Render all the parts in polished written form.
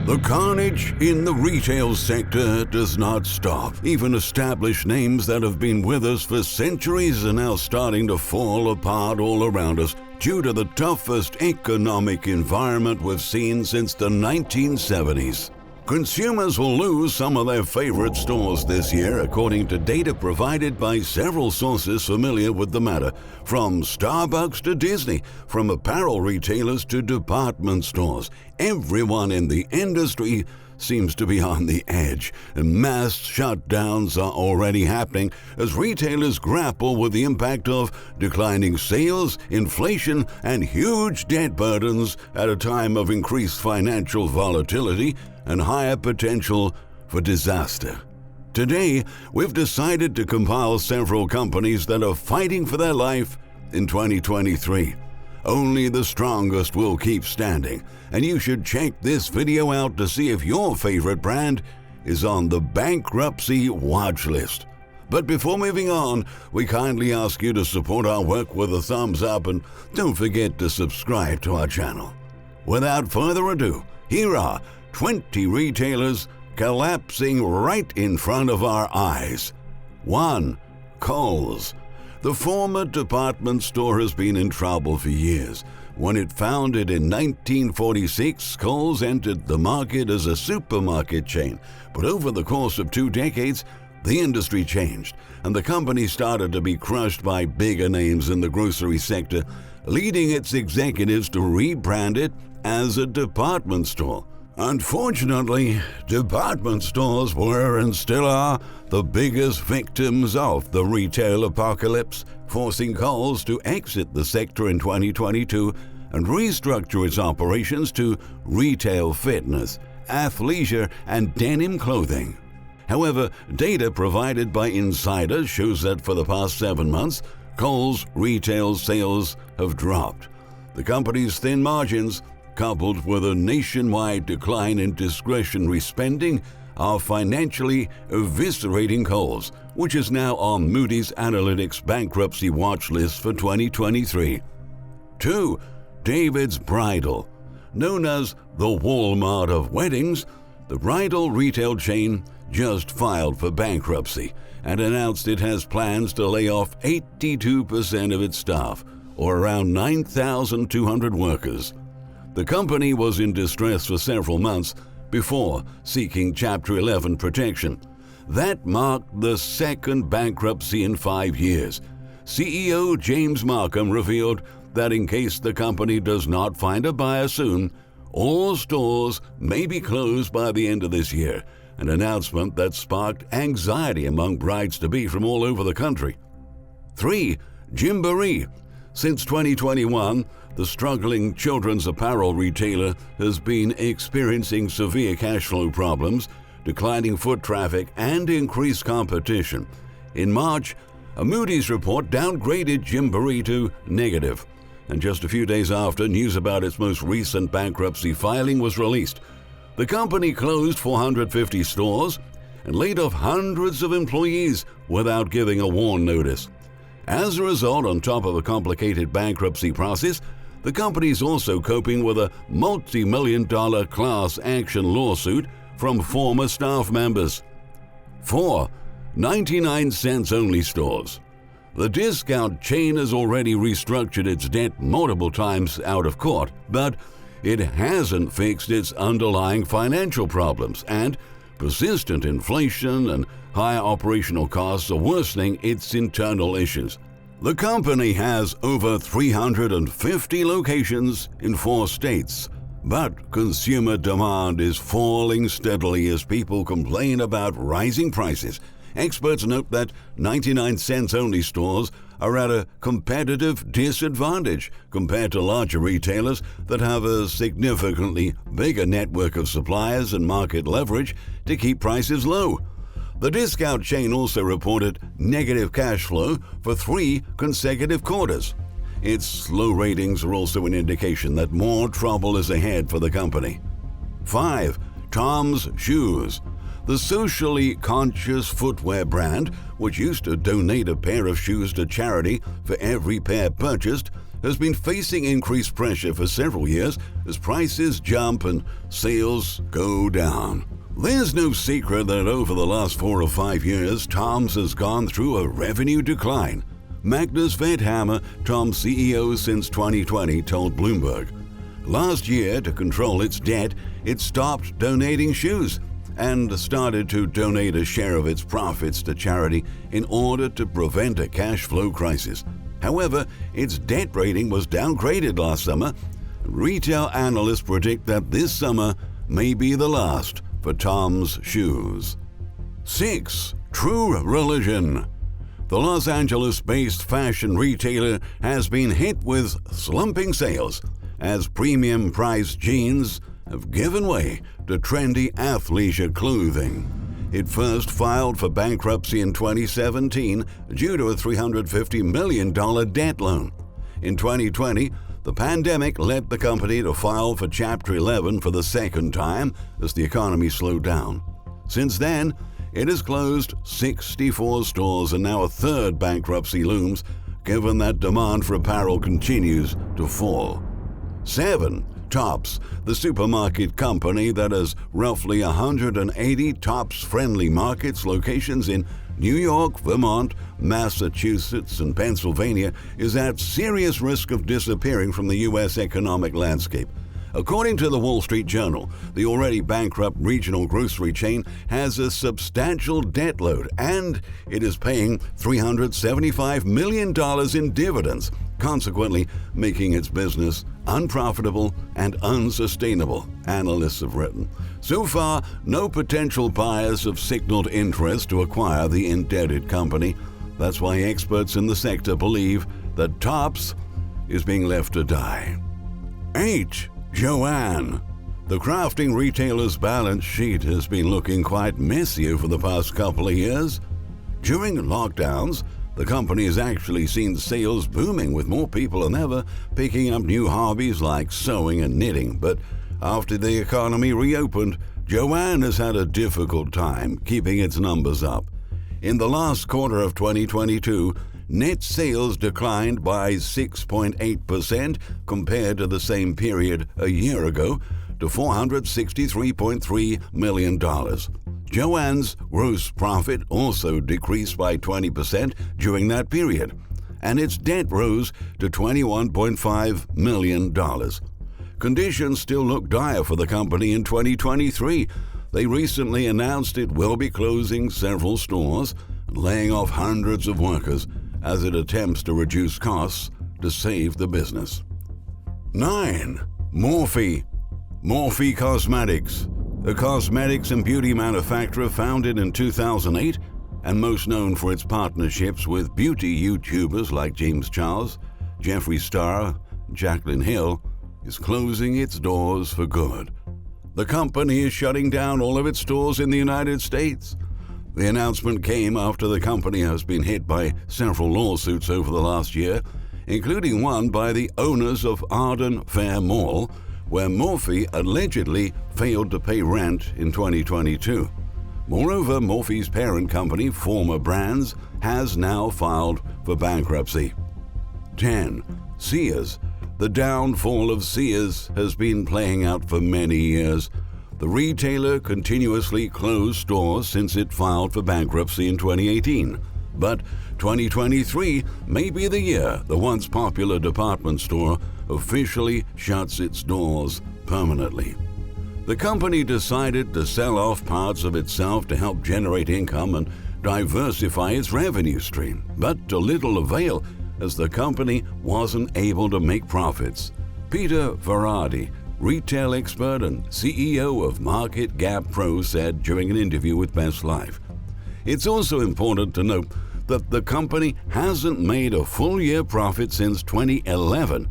The carnage in the retail sector does not stop. Even established names that have been with us for centuries are now starting to fall apart all around us due to the toughest economic environment we've seen since the 1970s. Consumers will lose some of their favorite stores this year, according to data provided by several sources familiar with the matter, from Starbucks to Disney, from apparel retailers to department stores. Everyone in the industry seems to be on the edge, and mass shutdowns are already happening as retailers grapple with the impact of declining sales, inflation, and huge debt burdens at a time of increased financial volatility and higher potential for disaster. Today, we've decided to compile several companies that are fighting for their life in 2023. Only the strongest will keep standing, and you should check this video out to see if your favorite brand is on the bankruptcy watch list. But before moving on, we kindly ask you to support our work with a thumbs up, and don't forget to subscribe to our channel. Without further ado, here are 20 retailers collapsing right in front of our eyes. 1. Kohl's. The former department store has been in trouble for years. When it founded in 1946, Kohl's entered the market as a supermarket chain, but over the course of 2 decades, the industry changed, and the company started to be crushed by bigger names in the grocery sector, leading its executives to rebrand it as a department store. Unfortunately, department stores were and still are the biggest victims of the retail apocalypse, forcing Kohl's to exit the sector in 2022 and restructure its operations to retail fitness, athleisure, and denim clothing. However, data provided by insiders shows that for the past 7 months, Kohl's retail sales have dropped. The company's thin margins, coupled with a nationwide decline in discretionary spending, are financially eviscerating Kohl's, which is now on Moody's Analytics bankruptcy watch list for 2023. 2. David's Bridal. Known as the Walmart of weddings, the bridal retail chain just filed for bankruptcy and announced it has plans to lay off 82% of its staff, or around 9,200 workers. The company was in distress for several months before seeking Chapter 11 protection. That marked the second bankruptcy in 5 years. CEO James Marcum revealed that in case the company does not find a buyer soon, all stores may be closed by the end of this year, an announcement that sparked anxiety among brides-to-be from all over the country. 3. GYMBOREE. Since 2021, the struggling children's apparel retailer has been experiencing severe cash flow problems, declining foot traffic, and increased competition. In March, a Moody's report downgraded GYMBOREE to negative, and just a few days after, news about its most recent bankruptcy filing was released. The company closed 450 stores and laid off hundreds of employees without giving a WARN notice. As a result, on top of a complicated bankruptcy process, the company is also coping with a multi-million-dollar class action lawsuit from former staff members. 4. 99-cents only stores. The discount chain has already restructured its debt multiple times out of court, but it hasn't fixed its underlying financial problems, and persistent inflation and higher operational costs are worsening its internal issues. The company has over 350 locations in 4 states, but consumer demand is falling steadily as people complain about rising prices. Experts note that 99-cents only stores are at a competitive disadvantage compared to larger retailers that have a significantly bigger network of suppliers and market leverage to keep prices low. The discount chain also reported negative cash flow for 3 consecutive quarters. Its low ratings are also an indication that more trouble is ahead for the company. 5. Tom's Shoes. The socially conscious footwear brand, which used to donate a pair of shoes to charity for every pair purchased, has been facing increased pressure for several years as prices jump and sales go down. There's no secret that over the last 4 or 5 years, Tom's has gone through a revenue decline. Magnus Vedhammar, Tom's CEO since 2020, told Bloomberg. Last year, to control its debt, it stopped donating shoes and started to donate a share of its profits to charity in order to prevent a cash flow crisis. However, its debt rating was downgraded last summer. Retail analysts predict that this summer may be the last for Tom's shoes. 6. True religion. The Los Angeles-based fashion retailer has been hit with slumping sales as premium-priced jeans have given way to trendy athleisure clothing. It first filed for bankruptcy in 2017 due to a $350 million debt loan. In 2020, the pandemic led the company to file for Chapter 11 for the second time as the economy slowed down. Since then, it has closed 64 stores and now a third bankruptcy looms, given that demand for apparel continues to fall. 7. Tops, the supermarket company that has roughly 180 Tops-friendly Markets locations in New York, Vermont, Massachusetts, and Pennsylvania, is at serious risk of disappearing from the U.S. economic landscape. According to the Wall Street Journal, the already bankrupt regional grocery chain has a substantial debt load, and it is paying $375 million in dividends, consequently making its business unprofitable and unsustainable, analysts have written. So far, no potential buyers have signaled interest to acquire the indebted company. That's why experts in the sector believe that Tops is being left to die. 8. JOANN. The crafting retailer's balance sheet has been looking quite messy over the past couple of years. During lockdowns, the company has actually seen sales booming, with more people than ever picking up new hobbies like sewing and knitting. But after the economy reopened, JOANN has had a difficult time keeping its numbers up. In the last quarter of 2022, net sales declined by 6.8% compared to the same period a year ago to $463.3 million. JOANN's gross profit also decreased by 20% during that period, and its debt rose to $21.5 million. Conditions still look dire for the company in 2023. They recently announced it will be closing several stores and laying off hundreds of workers as it attempts to reduce costs to save the business. 9. MORPHE. MORPHE Cosmetics, a cosmetics and beauty manufacturer founded in 2008 and most known for its partnerships with beauty YouTubers like James Charles, Jeffree Star, and Jaclyn Hill, is closing its doors for good. The company is shutting down all of its stores in the United States. The announcement came after the company has been hit by several lawsuits over the last year, including one by the owners of Arden Fair Mall, where MORPHE allegedly failed to pay rent in 2022. Moreover, MORPHE's parent company, Former Brands, has now filed for bankruptcy. 10. SEARS. The downfall of SEARS has been playing out for many years. The retailer continuously closed stores since it filed for bankruptcy in 2018. But 2023 may be the year the once popular department store officially shuts its doors permanently. The company decided to sell off parts of itself to help generate income and diversify its revenue stream, but to little avail as the company wasn't able to make profits. Peter Verardi, retail expert and CEO of Market Gap Pro, said during an interview with Best Life. It's also important to note that the company hasn't made a full-year profit since 2011.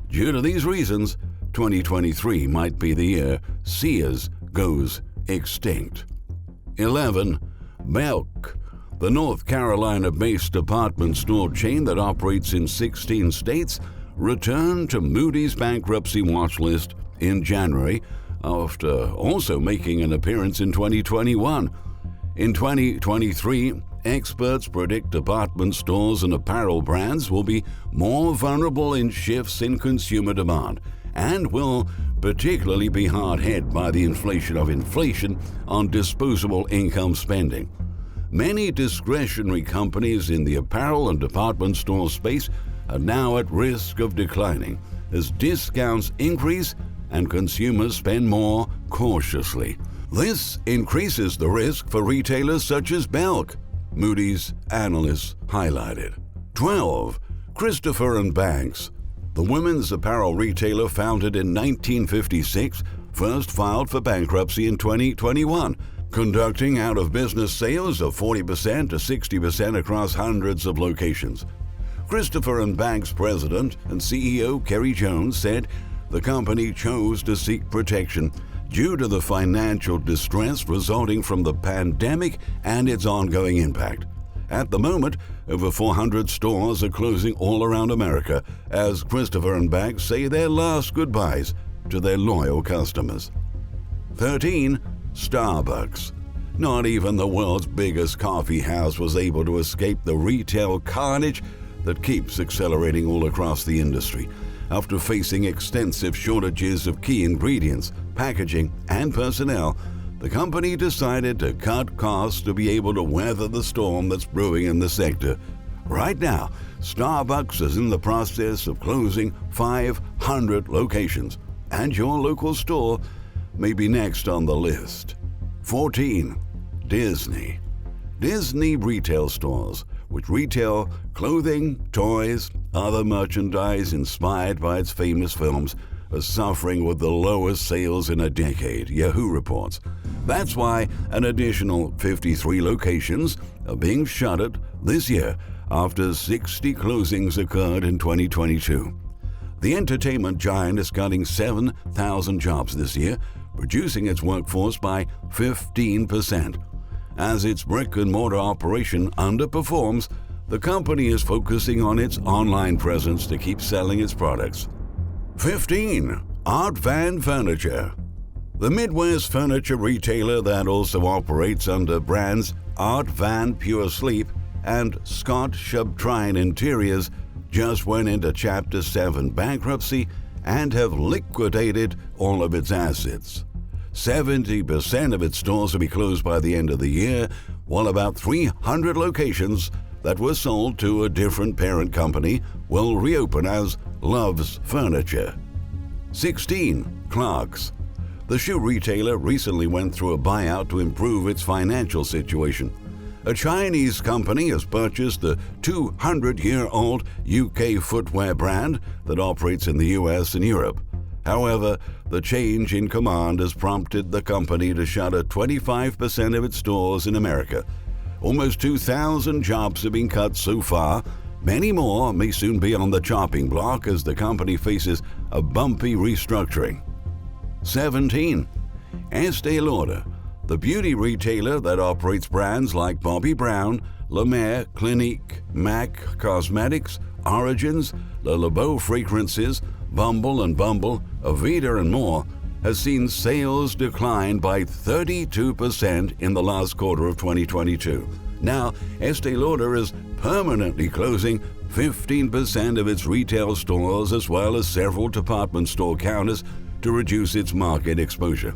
Due to these reasons, 2023 might be the year SEARS goes extinct. 11. BELK. The North Carolina-based department store chain that operates in 16 states returned to Moody's bankruptcy watch list in January after also making an appearance in 2021. In 2023, experts predict department stores and apparel brands will be more vulnerable in shifts in consumer demand and will particularly be hard hit by the inflation on disposable income spending. Many discretionary companies in the apparel and department store space are now at risk of declining as discounts increase and consumers spend more cautiously. This increases the risk for retailers such as BELK, Moody's analysts highlighted. 12. Christopher & Banks. The women's apparel retailer founded in 1956 first filed for bankruptcy in 2021, conducting out-of-business sales of 40% to 60% across hundreds of locations. Christopher & Banks president and CEO Kerry Jones said the company chose to seek protection due to the financial distress resulting from the pandemic and its ongoing impact. At the moment, over 400 stores are closing all around America as Christopher & Banks say their last goodbyes to their loyal customers. 13. Starbucks. Not even the world's biggest coffee house was able to escape the retail carnage that keeps accelerating all across the industry. After facing extensive shortages of key ingredients, packaging, and personnel, the company decided to cut costs to be able to weather the storm that's brewing in the sector. Right now, Starbucks is in the process of closing 500 locations, and your local store may be next on the list. 14. Disney. Disney retail stores, which retail clothing, toys, other merchandise inspired by its famous films, are suffering with the lowest sales in a decade, Yahoo reports. That's why an additional 53 locations are being shuttered this year after 60 closings occurred in 2022. The entertainment giant is cutting 7,000 jobs this year, reducing its workforce by 15%. As its brick-and-mortar operation underperforms, the company is focusing on its online presence to keep selling its products. 15. Art Van Furniture. The Midwest furniture retailer that also operates under brands Art Van Pure Sleep and Scott Subtrine Interiors just went into Chapter 7 bankruptcy and have liquidated all of its assets. 70% of its stores will be closed by the end of the year, while about 300 locations that were sold to a different parent company will reopen as Love's Furniture. 16. Clarks. The shoe retailer recently went through a buyout to improve its financial situation. A Chinese company has purchased the 200-year-old UK footwear brand that operates in the US and Europe. However, the change in command has prompted the company to shutter 25% of its stores in America. Almost 2,000 jobs have been cut so far. Many more may soon be on the chopping block as the company faces a bumpy restructuring. 17. Estée Lauder. The beauty retailer that operates brands like Bobbi Brown, La Mer, Clinique, MAC Cosmetics, Origins, Le Labo Fragrances, Bumble and Bumble, Aveda and more, has seen sales decline by 32% in the last quarter of 2022. Now, Estée Lauder is permanently closing 15% of its retail stores as well as several department store counters to reduce its market exposure.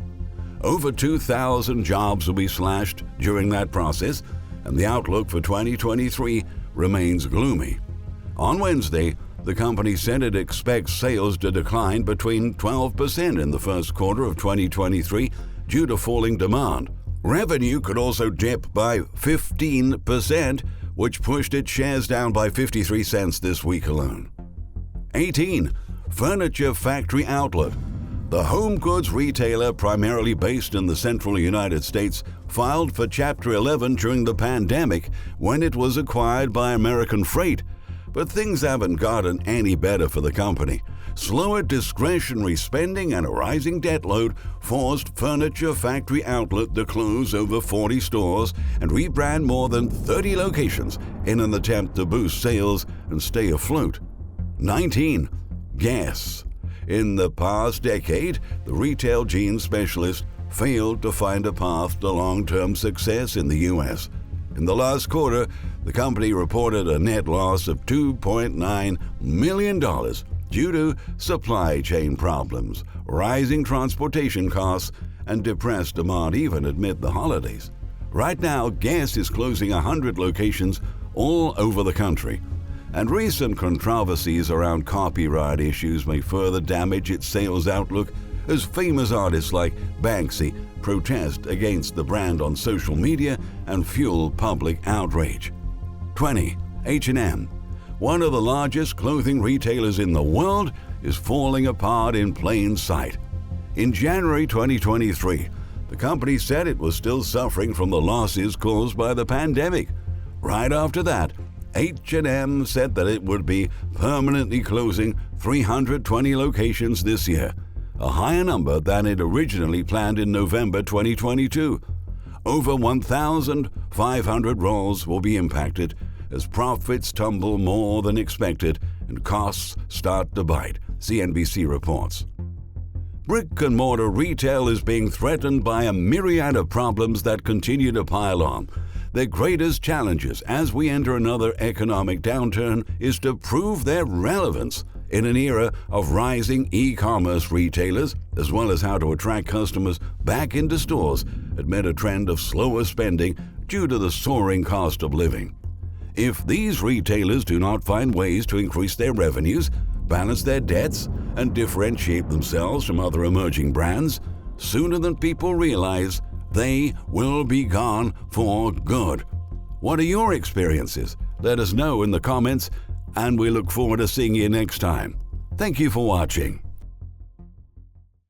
Over 2,000 jobs will be slashed during that process, and the outlook for 2023 remains gloomy. On Wednesday, the company said it expects sales to decline between 12% in the first quarter of 2023 due to falling demand. Revenue could also dip by 15%, which pushed its shares down by 53 cents this week alone. 18. Furniture Factory Outlet. The home goods retailer, primarily based in the central United States, filed for Chapter 11 during the pandemic when it was acquired by American Freight. But things haven't gotten any better for the company. Slower discretionary spending and a rising debt load forced Furniture Factory Outlet to close over 40 stores and rebrand more than 30 locations in an attempt to boost sales and stay afloat. 19. Guess. In the past decade, the retail jeans specialist failed to find a path to long-term success in the U.S. In the last quarter, the company reported a net loss of $2.9 million due to supply chain problems, rising transportation costs, and depressed demand even amid the holidays. Right now, Guess is closing 100 locations all over the country, and recent controversies around copyright issues may further damage its sales outlook as famous artists like Banksy protest against the brand on social media and fuel public outrage. 20. H&M, one of the largest clothing retailers in the world, is falling apart in plain sight. In January 2023, the company said it was still suffering from the losses caused by the pandemic. Right after that, H&M said that it would be permanently closing 320 locations this year, a higher number than it originally planned in November 2022. Over 1,500 roles will be impacted as profits tumble more than expected and costs start to bite, CNBC reports. Brick-and-mortar retail is being threatened by a myriad of problems that continue to pile on. Their greatest challenges as we enter another economic downturn is to prove their relevance in an era of rising e-commerce retailers, as well as how to attract customers back into stores amid a trend of slower spending due to the soaring cost of living. If these retailers do not find ways to increase their revenues, balance their debts, and differentiate themselves from other emerging brands, sooner than people realize, they will be gone for good. What are your experiences? Let us know in the comments, and we look forward to seeing you next time. Thank you for watching.